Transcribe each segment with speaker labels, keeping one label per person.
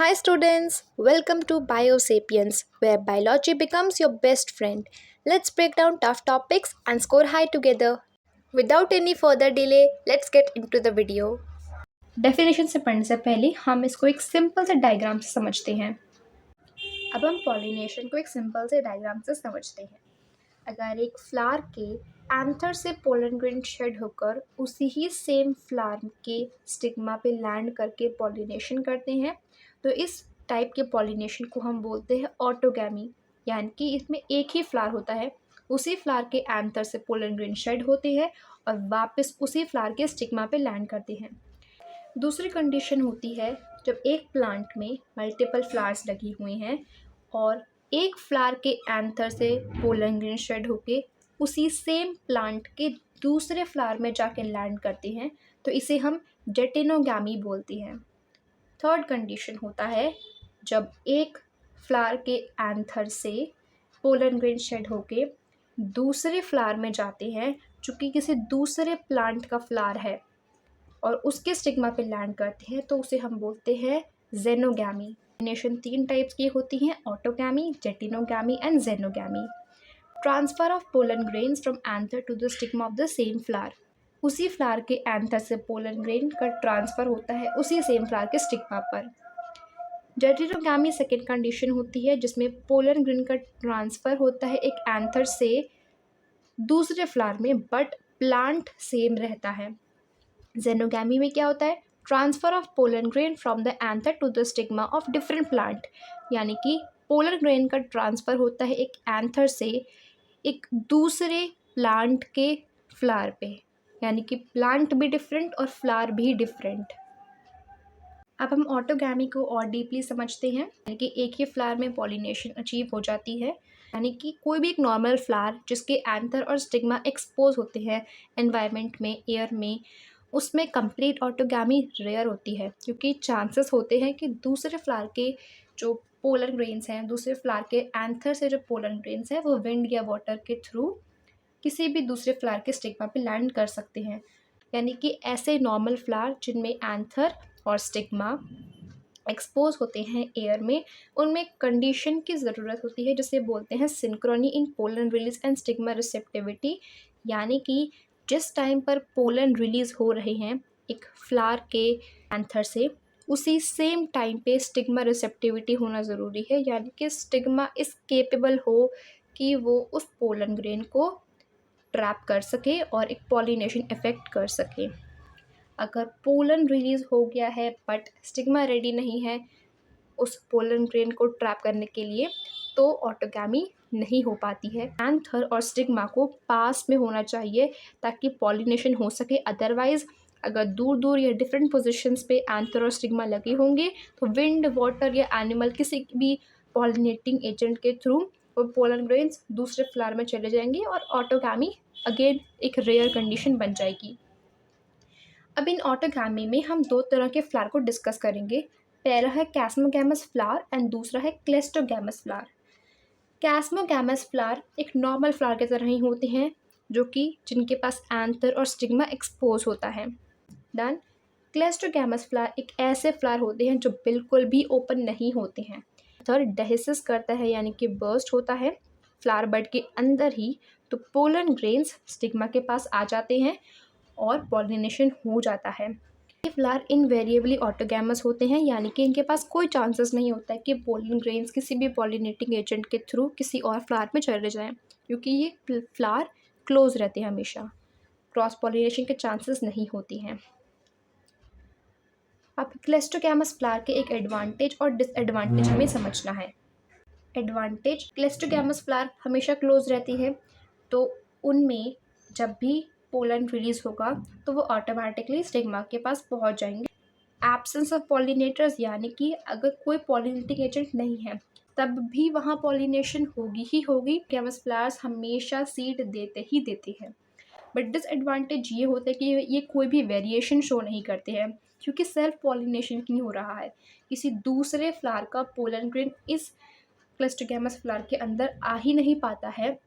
Speaker 1: Hi, students. Welcome to Biosapiens, where biology becomes your best friend. Let's break down tough topics and score high together. Without any further delay, let's get into the video.
Speaker 2: Definition से पढ़ने से पहले हम इसको एक simple से diagram से समझते हैं। अब हम पॉलिनेशन को एक सिंपल से डायग्राम से समझते हैं। अगर एक फ्लावर के एंथर से पोलन ग्रेन शेड होकर उसी ही सेम फ्लावर के स्टिग्मा पे लैंड करके पॉलिनेशन करते हैं, तो इस टाइप के पॉलिनेशन को हम बोलते हैं ऑटोगैमी। यानी कि इसमें एक ही फ्लावर होता है, उसी फ्लावर के एंथर से पोलन ग्रेन शेड होते हैं और वापस उसी फ्लावर के स्टिग्मा पे लैंड करते हैं। दूसरी कंडीशन होती है जब एक प्लांट में मल्टीपल फ्लावर्स लगी हुई हैं और एक फ्लावर के एंथर से पोलन ग्रेन शेड होके उसी सेम प्लांट के दूसरे फ्लावर में जाके लैंड करते हैं, तो इसे हम जेटिनोगैमी बोलते हैं। थर्ड कंडीशन होता है जब एक फ्लावर के एंथर से पोलन ग्रेन शेड होके दूसरे फ्लावर में जाते हैं जो कि किसी दूसरे प्लांट का फ्लावर है और उसके स्टिग्मा पे लैंड करते हैं, तो उसे हम बोलते हैं जेनोगैमी। पॉलिनेशन 3 टाइप्स की होती हैं: autogamy, geitonogamy and xenogamy. Transfer of pollen grains from anther to the stigma of the same flower. उसी फ्लावर के एंथर से पोलन ग्रेन का ट्रांसफ़र होता है उसी सेम फ्लावर के स्टिग्मा पर। जेटिनोगैमी सेकेंड कंडीशन होती है जिसमें पोलन ग्रेन का ट्रांसफ़र होता है एक एंथर से दूसरे फ्लावर में, बट प्लांट सेम रहता है। जेनोगैमी में क्या होता है? Transfer of pollen grain from the anther to the stigma of different plant. यानी कि पोलन ग्रेन का ट्रांसफ़र होता है एक एंथर से एक दूसरे प्लांट के फ्लावर पे, यानी कि प्लांट भी डिफरेंट और फ्लावर भी डिफरेंट। अब हम ऑटोगैमी को और डीपली समझते हैं। यानी कि एक ही फ्लावर में पॉलिनेशन अचीव हो जाती है। यानी कि कोई भी एक नॉर्मल फ्लावर जिसके एंथर और स्टिग्मा एक्सपोज होते हैं एनवायरनमेंट में, एयर में, उसमें कंप्लीट ऑटोगैमी रेयर होती है, क्योंकि चांसेस होते हैं कि दूसरे फ्लावर के जो पोलन ग्रेन्स हैं, दूसरे फ्लावर के एंथर से जो पोलन ग्रेन्स हैं वो विंड या वाटर के थ्रू किसी भी दूसरे फ्लावर के स्टिग्मा पे लैंड कर सकते हैं। यानी कि ऐसे नॉर्मल फ्लावर जिनमें एंथर और स्टिग्मा एक्सपोज होते हैं एयर में, उनमें कंडीशन की ज़रूरत होती है जिसे बोलते हैं synchrony in pollen release and stigma receptivity. यानी कि जिस टाइम पर पोलन रिलीज़ हो रहे हैं एक फ्लावर के एंथर से, उसी सेम टाइम पे स्टिग्मा रिसेप्टिविटी होना ज़रूरी है। यानी कि स्टिग्मा इस केपेबल हो कि वो उस पोलन ग्रेन को ट्रैप कर सके और एक पॉलिनेशन इफ़ेक्ट कर सके। अगर पोलन रिलीज़ हो गया है बट स्टिग्मा रेडी नहीं है उस पोलन ग्रेन को ट्रैप करने के लिए, तो ऑटोगैमी नहीं हो पाती है। एंथर और स्टिग्मा को पास में होना चाहिए ताकि पॉलिनेशन हो सके। अदरवाइज़ अगर दूर दूर या डिफरेंट पोजीशंस पे एंथर और स्टिग्मा लगे होंगे तो विंड, वाटर या एनिमल किसी भी पॉलिनेटिंग एजेंट के थ्रू वो पोलन ग्रेन्स दूसरे फ्लावर में चले जाएंगे और ऑटोगैमी अगेन एक रेयर कंडीशन बन जाएगी। अब इन ऑटोगैमी में हम 2 तरह के फ्लावर को डिस्कस करेंगे। पहला है कैस्मोगैमस फ्लावर एंड दूसरा है क्लेस्टोगैमस फ्लावर। कैस्मोगैमस फ्लावर एक नॉर्मल फ्लावर की तरह ही होते हैं जो कि जिनके पास एंथर और स्टिग्मा एक्सपोज होता है। डन। क्लेस्टोगैमस फ्लावर एक ऐसे फ्लावर होते हैं जो बिल्कुल भी ओपन नहीं होते हैं। थर्ड डेहिसिस करता है, यानी कि बर्स्ट होता है फ्लावर बड के अंदर ही, तो पोलन ग्रेन्स स्टिग्मा के पास आ जाते हैं और पॉलिनेशन हो जाता है। ये फ्लावर इनवेरिएबली ऑटोगैमस होते हैं, यानी कि इनके पास कोई चांसेस नहीं होता है कि पोलन ग्रेन्स किसी भी पॉलिनेटिंग एजेंट के थ्रू किसी और फ्लावर में चले जाएं, क्योंकि ये फ्लावर क्लोज रहते हैं, हमेशा क्रॉस पॉलिनेशन के चांसेस नहीं होती हैं। अब क्लेस्टोगैमस फ्लावर के एक एडवांटेज और डिसएडवांटेज हमें समझना है। एडवांटेज, क्लेस्टोगैमस फ्लावर हमेशा क्लोज रहती है, तो उनमें जब भी पोलन रिलीज़ होगा तो वो ऑटोमेटिकली स्टिग्मा के पास पहुंच जाएंगे। एब्सेंस ऑफ पॉलिनेटर्स, यानी कि अगर कोई पॉलिनेटिंग एजेंट नहीं है तब भी वहाँ पॉलिनेशन होगी ही होगी। गैमस फ्लावर्स हमेशा सीड देते ही देते हैं। बट डिसएडवांटेज ये होता है कि ये कोई भी वेरिएशन शो नहीं करते हैं, क्योंकि सेल्फ पॉलिनेशन नहीं हो रहा है। किसी दूसरे फ्लावर का पोलन ग्रेन इस क्लेस्टोगैमस फ्लावर के अंदर आ ही नहीं पाता है,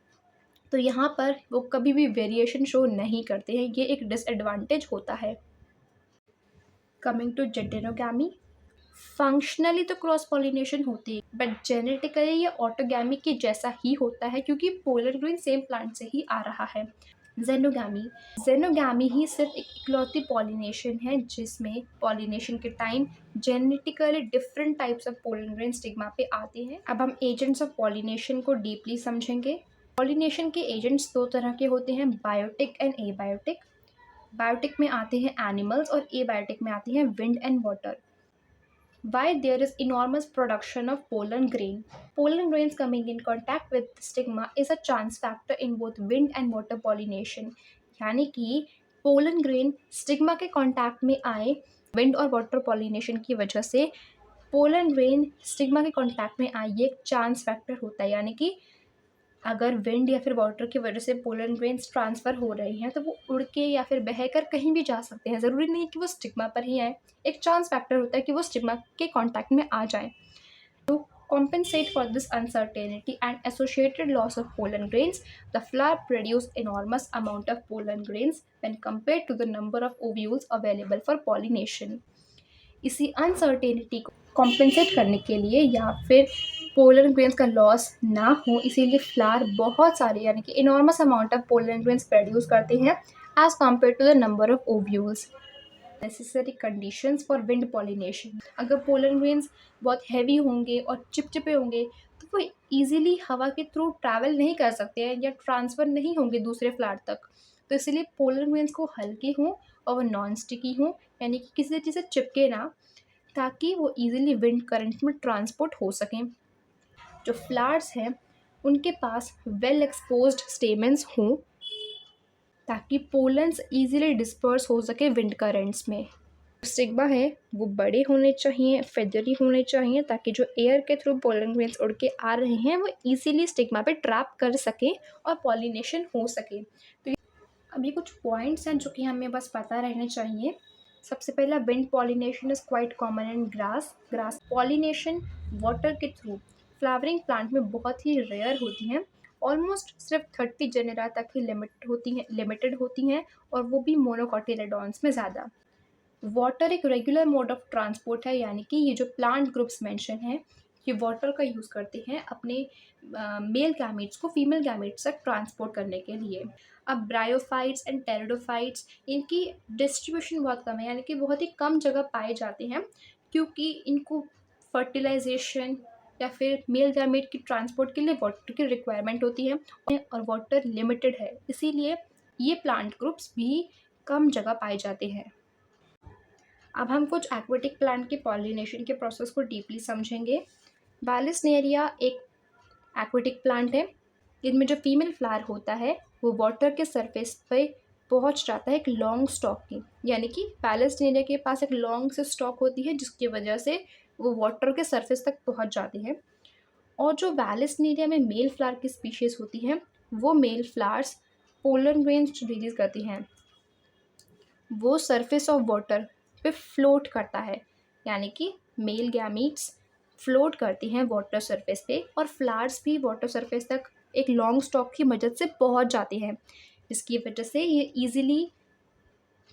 Speaker 2: तो यहाँ पर वो कभी भी वेरिएशन शो नहीं करते हैं। ये एक डिसएडवांटेज होता है। कमिंग टू जेटिनोगैमी, फंक्शनली तो क्रॉस पॉलिनेशन होती है, बट जेनेटिकली ये ऑटोगैमी के जैसा ही होता है, क्योंकि पोलन ग्रेन सेम प्लांट से ही आ रहा है। जेनोगैमी, जेनोगैमी ही सिर्फ एक इकलौती पॉलिनेशन है जिसमें पॉलिनेशन के time genetically different types of pollen grain stigma पे आते हैं। अब हम एजेंट्स ऑफ पॉलिनेशन को डीपली समझेंगे। पॉलिनेशन के एजेंट्स दो तरह के होते हैं, बायोटिक एंड एबायोटिक। बायोटिक में आते हैं एनिमल्स और एबायोटिक में आते हैं wind and water. Why there is enormous production of pollen grain? Pollen grains coming in contact with the stigma is a chance factor in both wind and water pollination. यानी कि pollen grain stigma के contact में आए wind और water pollination की वजह से pollen grain stigma के कांटेक्ट में आए, ये एक चांस फैक्टर होता है। यानी कि अगर विंड या फिर वाटर की वजह से पोलन ग्रेन्स ट्रांसफ़र हो रही हैं तो वो उड़ के या फिर बहकर कहीं भी जा सकते हैं, ज़रूरी नहीं कि वो स्टिग्मा पर ही आए। एक चांस फैक्टर होता है कि वो स्टिग्मा के कांटेक्ट में आ जाएं। To compensate for this uncertainty and associated loss of pollen grains, the flower produce enormous amount of pollen grains when compared to the number of ovules available for pollination. इसी uncertainty को compensate करने के लिए या फिर pollen grains का loss ना हो, इसीलिए फ्लावर बहुत सारे यानी कि enormous amount of pollen grains produce करते हैं as compare to the number of ovules. Necessary conditions for wind pollination, अगर पोलन ग्रेन्स बहुत हैवी होंगे और चिपचिपे होंगे तो वो ईजिली हवा के थ्रू ट्रैवल नहीं कर सकते हैं या ट्रांसफ़र नहीं होंगे दूसरे फ्लावर तक। तो इसलिए पोलन ग्रेन्स को हल्के हों और वो नॉन स्टिकी हों, यानी कि किसी चीज़ से चिपके ना, ताकि वो ईजिली विंड करंट में ट्रांसपोर्ट हो सकें। जो फ्लावर्स हैं उनके पास वेल एक्सपोज्ड स्टेमेंस हों ताकि पोलन्स ईजिली डिस्पर्स हो सके विंड करंट्स में। स्टिग्मा है वो बड़े होने चाहिए, फेदरी होने चाहिए, ताकि जो एयर के थ्रू पोलन ग्रेन्स उड़ के आ रहे हैं वो ईजिली स्टिग्मा पे ट्रैप कर सकें और पॉलिनेशन हो सके। तो अभी कुछ पॉइंट्स हैं जो कि हमें बस पता रहने चाहिए। सबसे पहला, wind pollination is quite common in grass pollination water के थ्रू फ्लावरिंग प्लांट में बहुत ही रेयर होती हैं, ऑलमोस्ट सिर्फ 30 जेनेरा तक ही लिमिटेड होती हैं और वो भी मोनोकोटिलेडॉन्स में ज़्यादा। वाटर एक रेगुलर मोड ऑफ ट्रांसपोर्ट है, यानी कि ये जो प्लांट ग्रुप्स मेंशन हैं ये वाटर का यूज़ करते हैं अपने मेल गैमेट्स को फीमेल गैमेट्स तक ट्रांसपोर्ट करने के लिए। अब ब्रायोफाइट्स एंड टेरिडोफाइट्स, इनकी डिस्ट्रीब्यूशन बहुत कम है, यानी कि बहुत ही कम जगह पाए जाते हैं, क्योंकि इनको फर्टिलाइजेशन या फिर मेल गैमेट की ट्रांसपोर्ट के लिए वाटर की रिक्वायरमेंट होती है और वाटर लिमिटेड है, इसीलिए ये प्लांट ग्रुप्स भी कम जगह पाए जाते हैं। अब हम कुछ एक्वेटिक प्लांट के पॉलिनेशन के प्रोसेस को डीपली समझेंगे। बालिसनेरिया एक एक्वेटिक प्लांट है, इनमें जो फीमेल फ्लावर होता है वो वाटर के सरफेस पे पहुंच जाता है एक लॉन्ग स्टॉक की, यानी कि बालिसनेरिया के पास एक लॉन्ग से स्टॉक होती है जिसकी वजह से वो वाटर के सरफेस तक पहुंच जाते हैं। और जो बालिसनेरिया में मेल फ्लावर की स्पीशीज़ होती हैं वो male flowers pollen grains release करती हैं, वो सरफेस ऑफ वाटर पे फ्लोट करता है, यानी कि मेल गैमीट्स फ्लोट करती हैं वाटर सरफेस पे और फ्लावर्स भी वाटर सरफेस तक एक लॉन्ग स्टॉक की मदद से पहुंच जाती हैं, जिसकी वजह से ये इजीली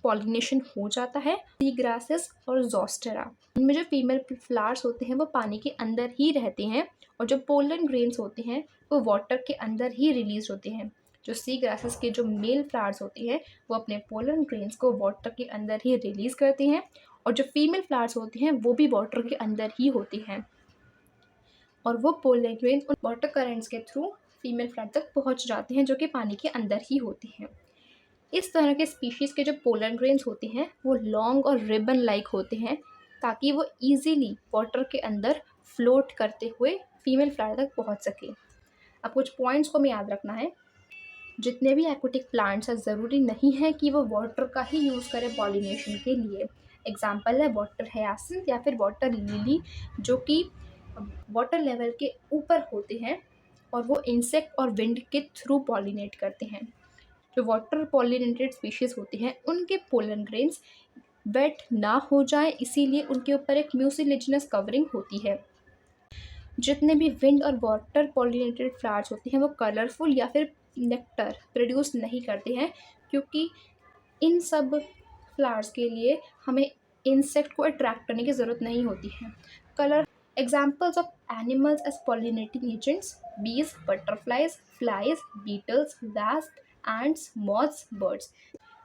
Speaker 2: पॉलिनेशन हो जाता है। सी ग्रासेस और जोस्टेरा, इनमें जो फीमेल फ्लावर्स होते हैं वो पानी के अंदर ही रहते हैं और जो पोलन ग्रेन्स होते हैं वो वाटर के अंदर ही रिलीज होते हैं। जो सी ग्रासेस के जो मेल फ्लावर्स होते हैं वो अपने पोलन ग्रेन्स को वाटर के अंदर ही रिलीज़ करती हैं और जो फीमेल फ्लावर्स होती हैं वो भी वाटर के अंदर ही होती हैं और वो पोलन ग्रेन्स उन वाटर करंट्स के थ्रू फीमेल फ्लावर तक पहुंच जाते हैं जो कि पानी के अंदर ही होती हैं। इस तरह के स्पीशीज़ के जो पोलन ग्रेन्स होते हैं वो लॉन्ग और रिबन लाइक होते हैं ताकि वो ईजीली वाटर के अंदर फ्लोट करते हुए फीमेल फ्लावर तक पहुंच सके। अब कुछ पॉइंट्स को हमें याद रखना है। जितने भी एक्वेटिक प्लांट्स हैं ज़रूरी नहीं है कि वो वाटर का ही यूज़ करें पॉलिनेशन के लिए। एग्जाम्पल है वाटर हयासिंथ या फिर वाटर लिली, जो कि वाटर लेवल के ऊपर होते हैं और वो इंसेक्ट और विंड के थ्रू पॉलिनेट करते हैं। जो वाटर पॉलिनेटेड स्पीशीज़ होती हैं उनके पोलन ग्रेन्स वेट ना हो जाए, इसीलिए उनके ऊपर एक म्यूसिलेजिनस कवरिंग होती है। जितने भी विंड और वाटर पॉलिनेटेड फ्लावर्स होते हैं वो कलरफुल या फिर नेक्टर प्रोड्यूस नहीं करते हैं, क्योंकि इन सब फ्लावर्स के लिए हमें इंसेक्ट को अट्रैक्ट करने की ज़रूरत नहीं होती है। Colour examples of animals as pollinating agents: bees, butterflies, flies, beetles, wasp, ants, moths, birds.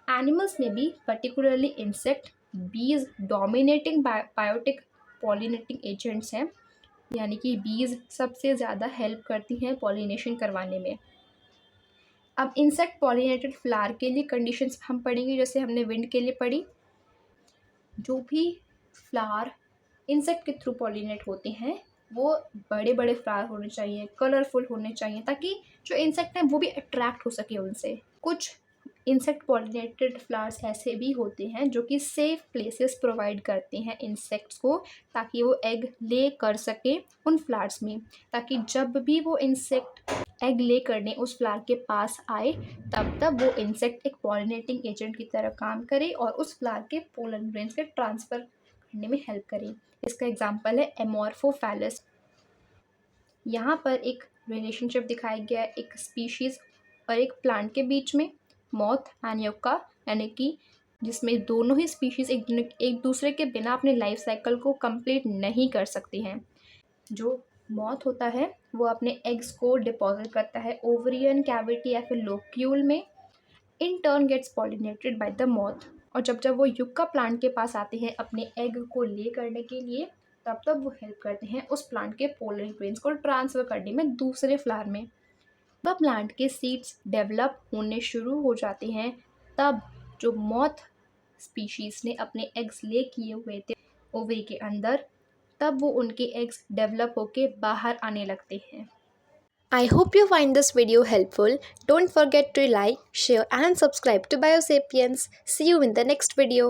Speaker 2: Animals may be, particularly insect, bees, dominating biotic pollinating agents हैं, यानी कि बीज सबसे ज़्यादा हेल्प करती हैं पॉलिनेशन करवाने में। अब इंसेक्ट पॉलिनेटेड फ्लावर के लिए कंडीशंस हम पढ़ेंगे, जैसे हमने विंड के लिए पढ़ी। जो भी फ्लावर इंसेक्ट के थ्रू पॉलिनेट होते हैं वो बड़े बड़े फ्लावर होने चाहिए, कलरफुल होने चाहिए, ताकि जो इंसेक्ट हैं वो भी अट्रैक्ट हो सके उनसे। कुछ इंसेक्ट पॉलिनेटेड फ्लावर्स ऐसे भी होते हैं जो कि सेफ प्लेसेस प्रोवाइड करते हैं इंसेक्ट्स को, ताकि वो एग ले कर सके उन फ्लावर्स में, ताकि जब भी वो इंसेक्ट एग ले करने उस फ्लावर के पास आए तब वो इंसेक्ट एक पॉलिनेटिंग एजेंट की तरह काम करे और उस फ्लावर के पोलन ग्रेन्स के ट्रांसफ़र करने में हेल्प करे। इसका एग्जाम्पल है एमोर्फोफैलस। यहाँ पर एक रिलेशनशिप दिखाया गया है एक स्पीशीज़ और एक प्लांट के बीच में, मॉथ एंड युक्का, यानी कि जिसमें दोनों ही स्पीशीज़ एक दूसरे के बिना अपने लाइफ साइकिल को कंप्लीट नहीं कर सकती हैं। जो मॉथ होता है वो अपने एग्स को डिपॉजिट करता है ओवरियन कैविटी या फिर लोक्यूल में, in turn gets pollinated by the moth. और जब वो युक्का प्लांट के पास आते हैं अपने एग को ले करने के लिए, तब वो हेल्प करते हैं उस प्लांट के पोलन ग्रेन्स को ट्रांसफ़र करने में दूसरे फ्लावर में। जब प्लांट के सीड्स डेवलप होने शुरू हो जाते हैं तब जो मॉथ स्पीशीज़ ने अपने एग्स ले किए हुए थे ओवरी के अंदर, तब वो उनके एग्स डेवलप होके बाहर आने लगते हैं।
Speaker 1: I hope you find this video helpful. Don't forget to like, share and subscribe to Biosapiens. See you in the next video.